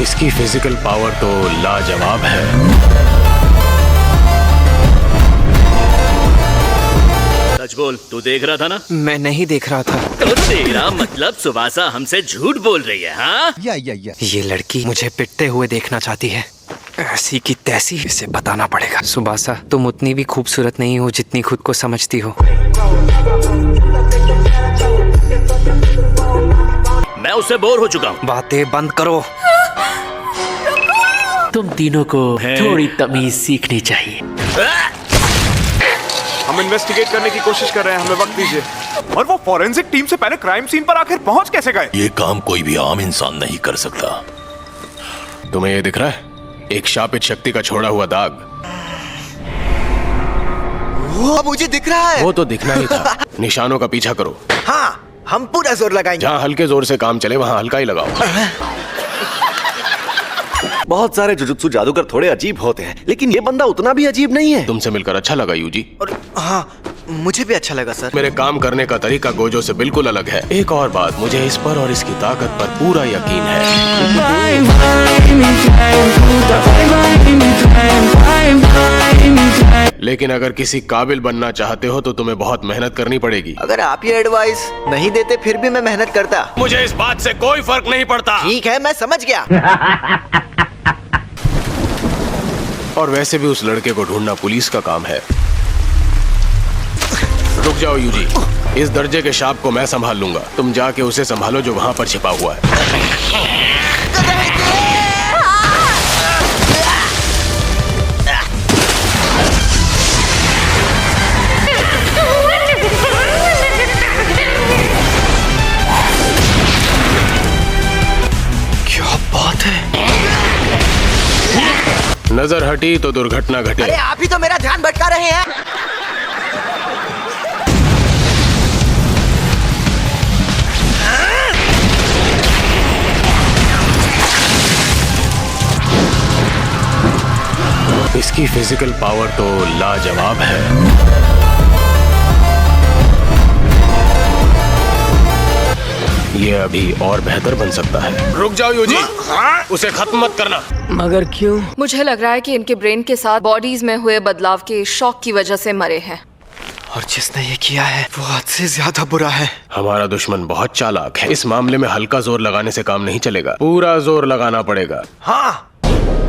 इसकी physical power तो लाजवाब है। सच बोल, तू देख रहा था ना? मैं नहीं देख रहा था। तो तेरा मतलब सुबासा हमसे झूठ बोल रही है, हाँ? या। ये लड़की मुझे पिटते हुए देखना चाहती है, ऐसी की तैसी। इसे बताना पड़ेगा। सुबासा, तुम उतनी भी खूबसूरत नहीं हो जितनी खुद को समझती हो। मैं उससे बोर हो चुका हूँ। बातें बंद करो। तुम तीनों को थोड़ी तमीज सीखनी चाहिए। हम इन्वेस्टिगेट करने की कोशिश कर रहे हैं, हमें वक्त दीजिए। और वो फॉरेंसिक टीम से पहले क्राइम सीन पर आखिर पहुंच कैसे गए? ये काम कोई भी आम इंसान नहीं कर सकता। तुम्हें ये दिख रहा है? एक शापित शक्ति का छोड़ा हुआ दाग। वो मुझे दिख रहा है। वो तो दिखना ही था। निशानों का पीछा करो। हाँ, हम पूरा जोर लगाएंगे। जहाँ हल्के जोर से काम चले वहाँ हल्का ही लगाओ। बहुत सारे जुजुत्सु जादूगर थोड़े अजीब होते हैं, लेकिन ये बंदा उतना भी अजीब नहीं है। तुमसे मिलकर अच्छा लगा यूजी। और हाँ, मुझे भी अच्छा लगा सर। मेरे काम करने का तरीका गोजो से बिल्कुल अलग है। एक और बात, मुझे इस पर और इसकी ताकत पर पूरा यकीन है। लेकिन अगर किसी काबिल बनना चाहते हो तो तुम्हें बहुत मेहनत करनी पड़ेगी। अगर आप ये एडवाइस नहीं देते फिर भी मैं मेहनत करता। मुझे इस बात से कोई फर्क नहीं पड़ता। ठीक है, मैं समझ गया। और वैसे भी उस लड़के को ढूंढना पुलिस का काम है। रुक जाओ यूजी, इस दर्जे के शाप को मैं संभाल लूंगा। तुम जाके उसे संभालो जो वहां पर छिपा हुआ है। क्या बात है? नजर हटी तो दुर्घटना घटी। अरे आप ही तो मेरा ध्यान भटका रहे हैं। इसकी फिजिकल पावर तो लाजवाब है। ये अभी और बेहतर बन सकता है। रुक जाओ यूजी, उसे खत्म मत करना। मगर क्यों? मुझे लग रहा है कि इनके ब्रेन के साथ बॉडीज में हुए बदलाव के शॉक की वजह से मरे हैं। और जिसने ये किया है वो हद से ज्यादा बुरा है। हमारा दुश्मन बहुत चालाक है। इस मामले में हल्का जोर लगाने से काम नहीं चलेगा, पूरा जोर लगाना पड़ेगा। हाँ,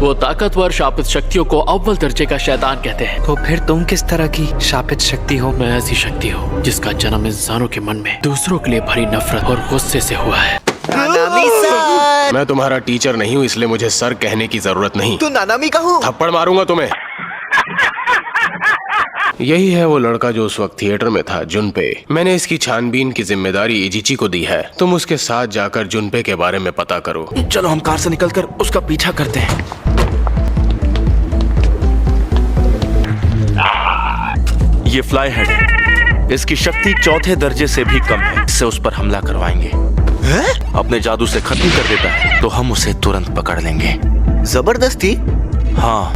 वो ताकतवर शापित शक्तियों को अव्वल दर्जे का शैतान कहते हैं। तो फिर तुम किस तरह की शापित शक्ति हो? मैं ऐसी शक्ति हूँ जिसका जन्म इंसानों के मन में दूसरों के लिए भरी नफरत और गुस्से से हुआ है। नानामी सर। मैं तुम्हारा टीचर नहीं हूँ, इसलिए मुझे सर कहने की जरूरत नहीं। तो नानामी कहूँ? थप्पड़ मारूंगा तुम्हें। यही है वो लड़का जो उस वक्त थिएटर में था, जुनपे। मैंने इसकी छानबीन की जिम्मेदारी इजिची को दी है। तुम उसके साथ जाकर जुनपे के बारे में पता करो। चलो हम कार से निकलकर उसका पीछा करते हैं। ये फ्लाई हेड है। इसकी शक्ति चौथे दर्जे से भी कम है। इससे उस पर हमला करवाएंगे। अपने जादू से खत्म कर देता है तो हम उसे तुरंत पकड़ लेंगे। जबरदस्ती? हाँ।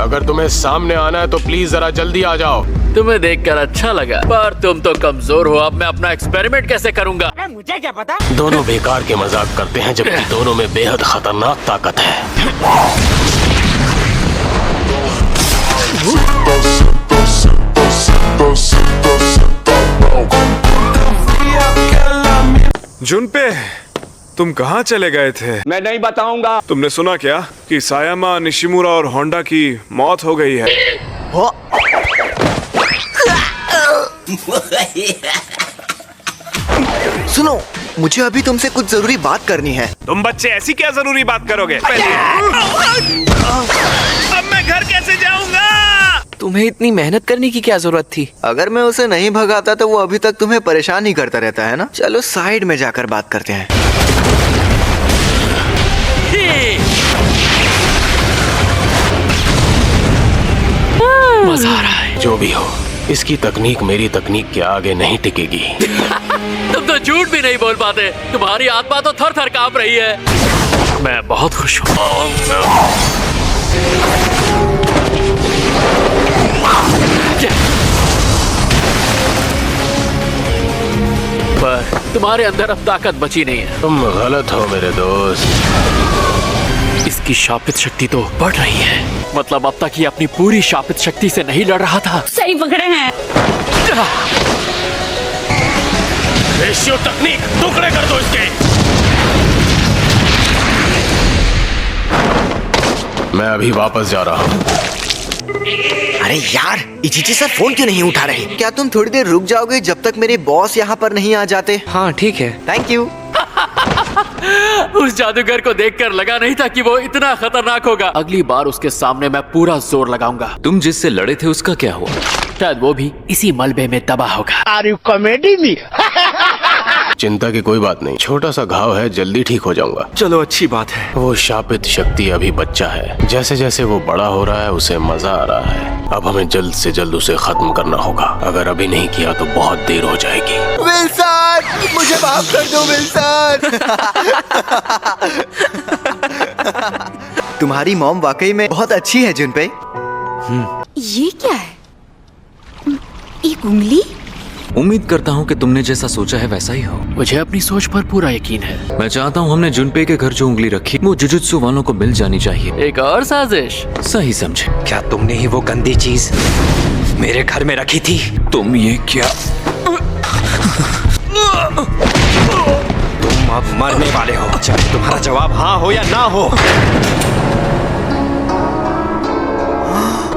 अगर तुम्हें सामने आना है तो प्लीज जरा जल्दी आ जाओ। तुम्हें देखकर अच्छा लगा, पर तुम तो कमजोर हो। अब मैं अपना एक्सपेरिमेंट कैसे करूंगा? मुझे क्या पता। दोनों बेकार के मजाक करते हैं, जबकि दोनों में बेहद खतरनाक ताकत है। जुनपे, तुम कहाँ चले गए थे? मैं नहीं बताऊंगा। तुमने सुना क्या कि सायामा, निशिमुरा और होंडा की मौत हो गई है? सुनो, मुझे अभी तुमसे कुछ जरूरी बात करनी है। तुम बच्चे ऐसी क्या जरूरी बात करोगे? अब मैं घर कैसे जाऊंगा? तुम्हें इतनी मेहनत करने की क्या जरूरत थी? अगर मैं उसे नहीं भगाता तो वो अभी तक तुम्हें परेशान ही करता रहता है ना। चलो साइड में जाकर बात करते हैं। मजा आ रहा है। जो भी हो, इसकी तकनीक मेरी तकनीक के आगे नहीं टिकेगी। तुम तो झूठ भी नहीं बोल पाते। तुम्हारी आत्मा तो थर थर कांप रही है। मैं बहुत खुश हूँ। पर तुम्हारे अंदर अब ताकत बची नहीं है। तुम गलत हो मेरे दोस्त। इसकी शापित शक्ति तो बढ़ रही है। मतलब अब तक ये अपनी पूरी शापित शक्ति से नहीं लड़ रहा था। सही पकड़े हैं। रेशियो तकनीक, टुकड़े कर दो इसके। मैं अभी वापस जा रहा हूँ। अरे यार, इजीची सर फोन क्यों नहीं उठा रहे? क्या तुम थोड़ी देर रुक जाओगे जब तक मेरे बॉस यहाँ पर नहीं आ जाते? हाँ ठीक है। Thank you. उस जादूगर को देखकर लगा नहीं था कि वो इतना खतरनाक होगा। अगली बार उसके सामने मैं पूरा जोर लगाऊंगा। तुम जिससे लड़े थे उसका क्या हुआ? शायद वो भी इसी मलबे में दबा होगा। चिंता की कोई बात नहीं, छोटा सा घाव है, जल्दी ठीक हो जाऊंगा। चलो अच्छी बात है। वो शापित शक्ति अभी बच्चा है, जैसे जैसे वो बड़ा हो रहा है उसे मजा आ रहा है। अब हमें जल्द से जल्द उसे खत्म करना होगा। अगर अभी नहीं किया तो बहुत देर हो जाएगी। विल्सन, मुझे माफ कर दो विल्सन। तुम्हारी मॉम वाकई में बहुत अच्छी है जुनपे। ये क्या है? एक उंगली? उम्मीद करता हूँ कि तुमने जैसा सोचा है वैसा ही हो। मुझे अपनी सोच पर पूरा यकीन है। मैं चाहता हूँ हमने जुनपे के घर जो उंगली रखी वो जुजुत्सु वालों को मिल जानी चाहिए। एक और साजिश। सही समझे। क्या तुमने ही वो गंदी चीज मेरे घर में रखी थी? तुम ये क्या? तुम अब मरने वाले हो, चाहे तुम्हारा जवाब हाँ हो या ना हो।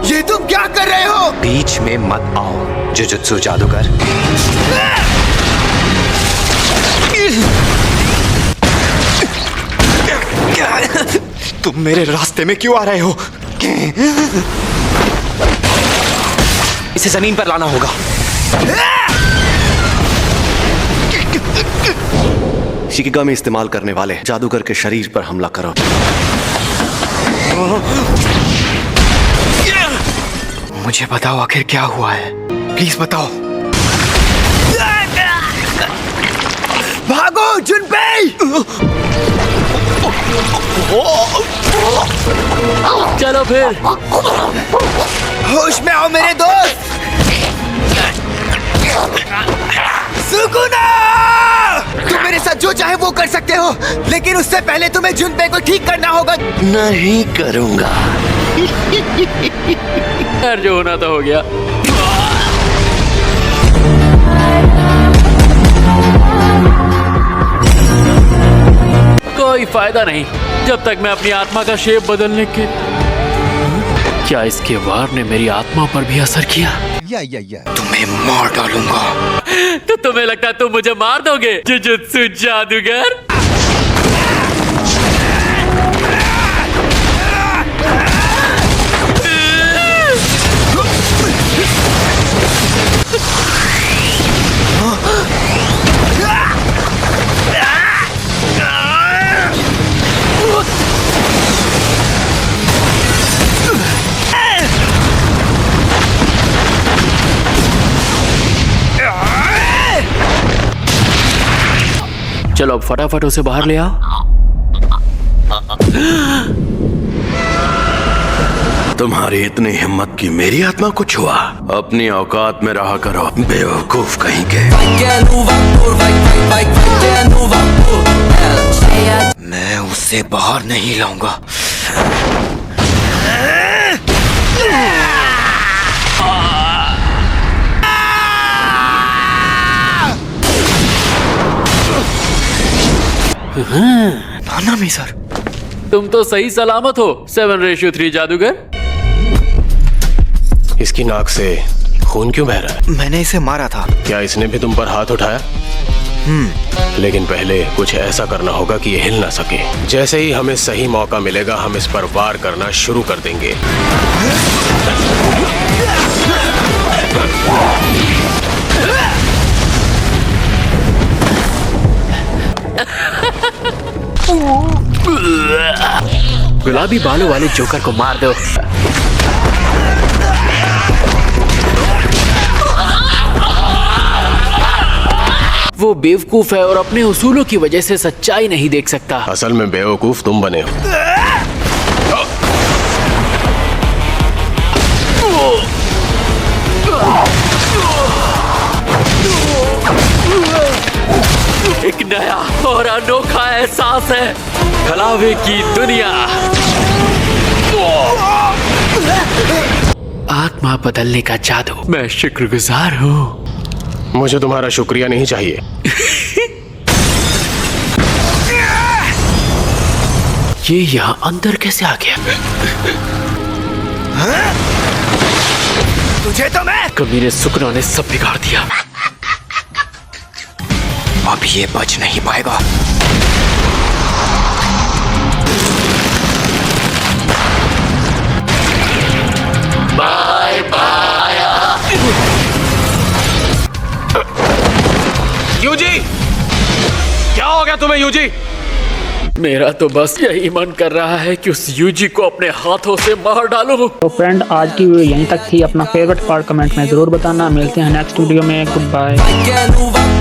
ये तुम क्या कर रहे हो? बीच में मत आओ जुजुत्सु जादूगर। तुम मेरे रास्ते में क्यों आ रहे हो? इसे जमीन पर लाना होगा। शिकिगामी इस्तेमाल करने वाले जादूगर के शरीर पर हमला करो। मुझे बताओ आखिर क्या हुआ है, प्लीज बताओ। भागो जुनपे! चलो फिर। होश में आओ मेरे दोस्त। सुकुना! तुम मेरे साथ जो चाहे वो कर सकते हो, लेकिन उससे पहले तुम्हें जुनपे को ठीक करना होगा। नहीं करूंगा। यार जो होना तो हो गया। कोई फायदा नहीं जब तक मैं अपनी आत्मा का शेप बदलने के। क्या इसके वार ने मेरी आत्मा पर भी असर किया? तुम्हें मार डालूंगा। तो तुम्हें लगता है तुम मुझे मार दोगे जुजुत्सु जादूगर? चलो अब फटाफट उसे बाहर ले आओ। तुम्हारी इतनी हिम्मत की मेरी आत्मा को छुआ? अपनी औकात में रहा करो बेवकूफ कहीं के। मैं उसे बाहर नहीं लाऊंगा। नानामी सर, तुम तो सही सलामत हो 7:3 जादूगर। इसकी नाक से खून क्यों बह रहा है? मैंने इसे मारा था। क्या इसने भी तुम पर हाथ उठाया? लेकिन पहले कुछ ऐसा करना होगा कि ये हिल ना सके। जैसे ही हमें सही मौका मिलेगा हम इस पर वार करना शुरू कर देंगे। गुलाबी बालों वाले जोकर को मार दो। वो बेवकूफ है और अपने उसूलों की वजह से सच्चाई नहीं देख सकता। असल में बेवकूफ तुम बने हो। एक नया और अनोखा एहसास है। कलावे की दुनिया। आत्मा बदलने का जादू। मैं शुक्रगुजार हूँ। मुझे तुम्हारा शुक्रिया नहीं चाहिए। ये यहाँ अंदर कैसे आ गया? तुझे तो मैं कमीने सुकना ने सब बिगाड़ दिया। अब ये बच नहीं पाएगा। Bye bye. यूजी, क्या हो गया तुम्हें यूजी? मेरा तो बस यही मन कर रहा है कि उस यूजी को अपने हाथों से मार डालूं। तो फ्रेंड, आज की वीडियो यहीं तक थी। अपना फेवरेट पार्ट कमेंट में जरूर बताना। मिलते हैं नेक्स्ट वीडियो में। Good bye.